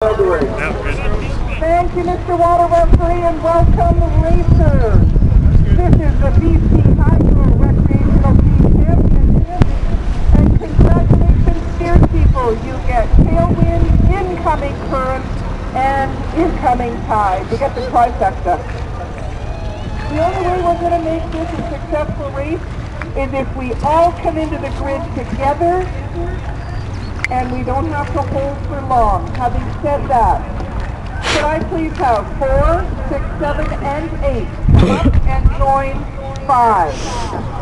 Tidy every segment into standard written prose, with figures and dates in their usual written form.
Thank you, Mr. Water Referee, and welcome, racers. This is the BC Hydro Recreational Team Championship, and congratulations, steer people. You get tailwind, incoming current, and incoming tide. You get the trifecta. The only way we're going to make this a successful race is if we all come into the grid together and we don't have to hold for long. Having said that, could I please have 4, 6, 7, and 8 come up and join 5.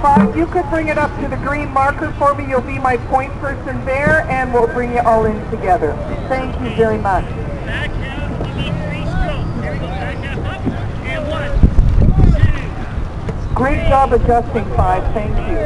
5, you could bring it up to the green marker for me. You'll be my point person there, and we'll bring you all in together. Thank you very much. Back half, you need 3 strokes. Here we go, back half up, and 1, 2. Great job adjusting, 5. Thank you.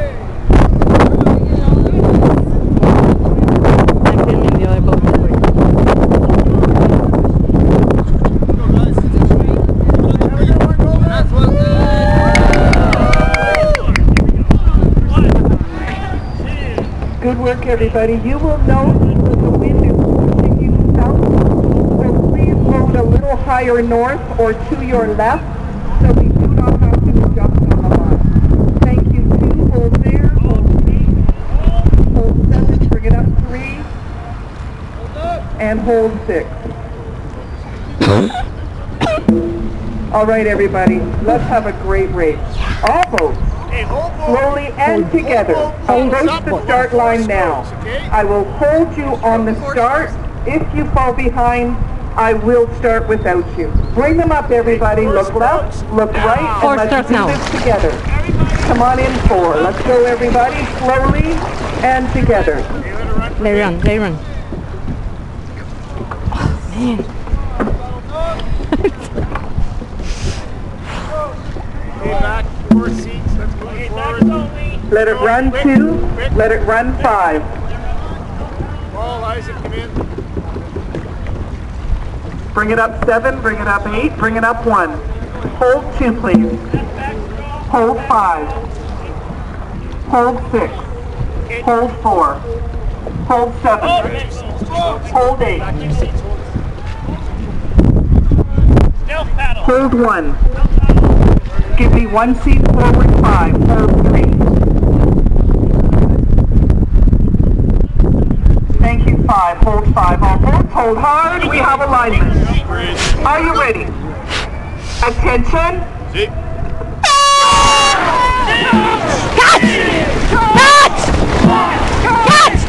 Good work, everybody. You will note that the wind is pushing you south, so please load a little higher north or to your left, so we do not have to adjust on the line. Thank you. 2, hold there, hold 8, hold 7, bring it up 3, and hold 6. All right, everybody, let's have a great race. All boats. Slowly and together. Approach the start line now. I will hold you on the start. If you fall behind, I will start without you. Bring them up, everybody. Look left, look right, and let's do this together. Come on in 4. Let's go, everybody. Slowly and together. They run, they run. Oh, man. Back 4 seats. Let's go forward. Let it run 2. Let it run 5. Paul, Isaac, come in. Bring it up 7. Bring it up 8. Bring it up 1. Hold 2, please. Hold 5. Hold 6. Hold 4. Hold 7. Hold 8. Hold 1. Give me 1 seat forward, 5. Hold 3. Thank you, 5. Hold 5. All boats hold hard. We have alignment. Are you ready? Attention. Catch! Catch! Catch!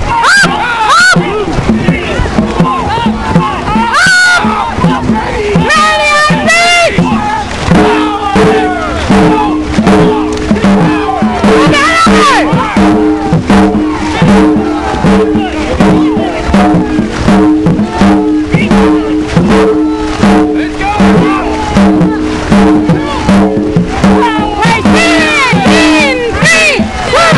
Up!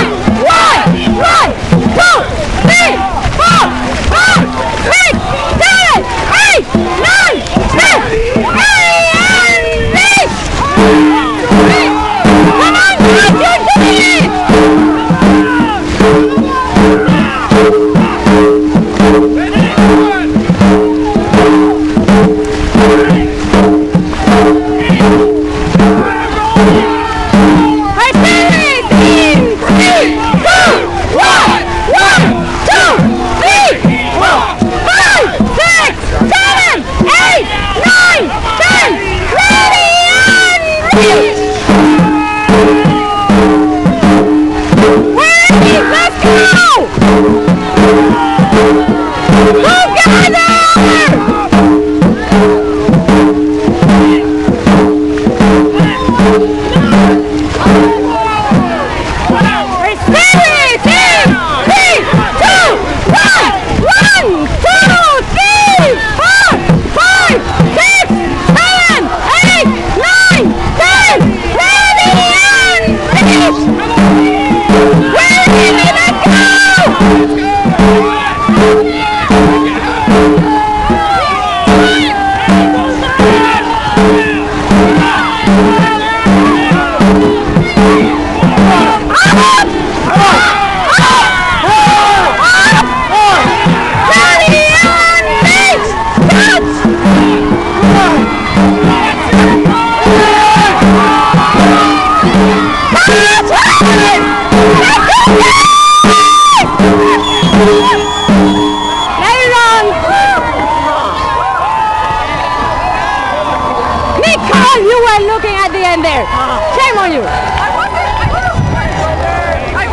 You were looking at the end there. Shame on you.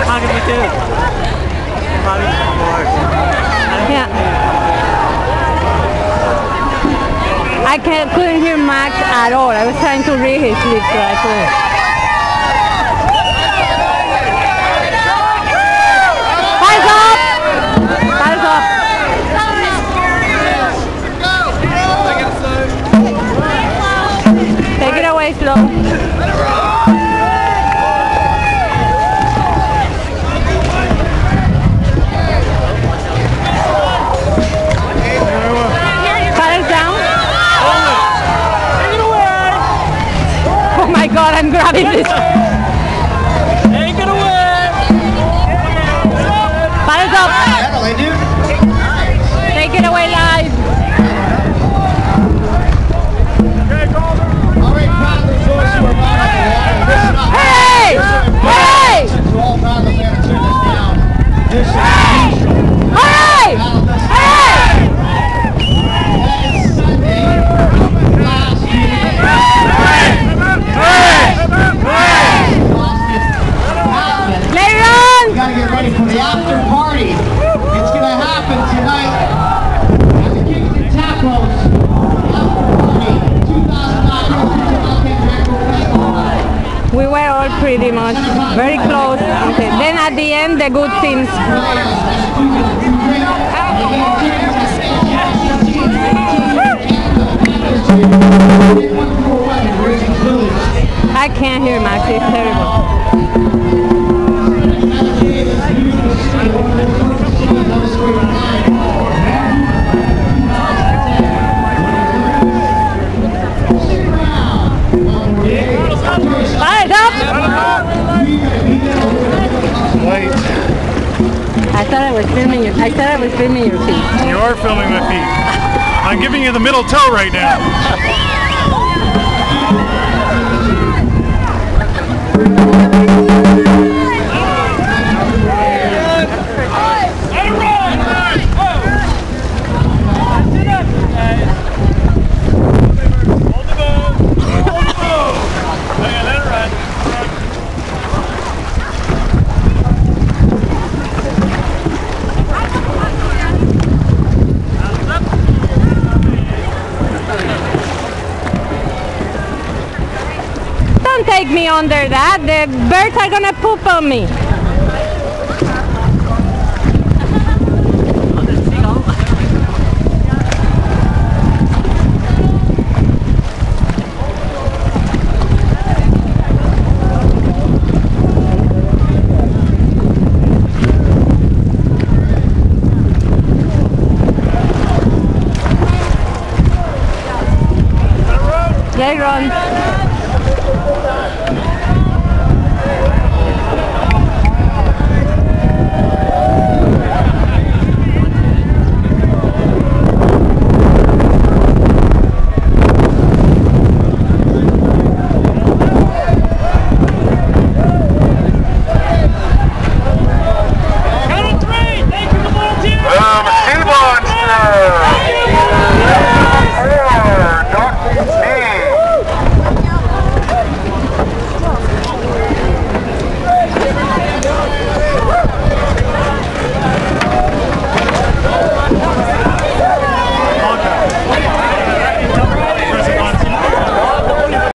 How did we do? Yeah. I couldn't hear Max at all. I was trying to read his lips, so I couldn't. Eyes up! Eyes up! Take it away slow. Paddles down. Oh my God, I'm grabbing this. Take it away! Paddles up. Take it away live. Hey! Hey! Hey! Hey! Later on! We gotta get ready for the after party. It's gonna happen tonight at the Kingston Tacos. After party, 2009 Alcan Festival. We were all pretty much very close. Okay. Then at the end, the good teams. I can't hear Max, it's terrible. Eyes up! I thought I was filming you. I thought I was filming your feet. You are filming my feet. I'm giving you the middle toe right now. Don't take me under that. The birds are gonna poop on me. They run.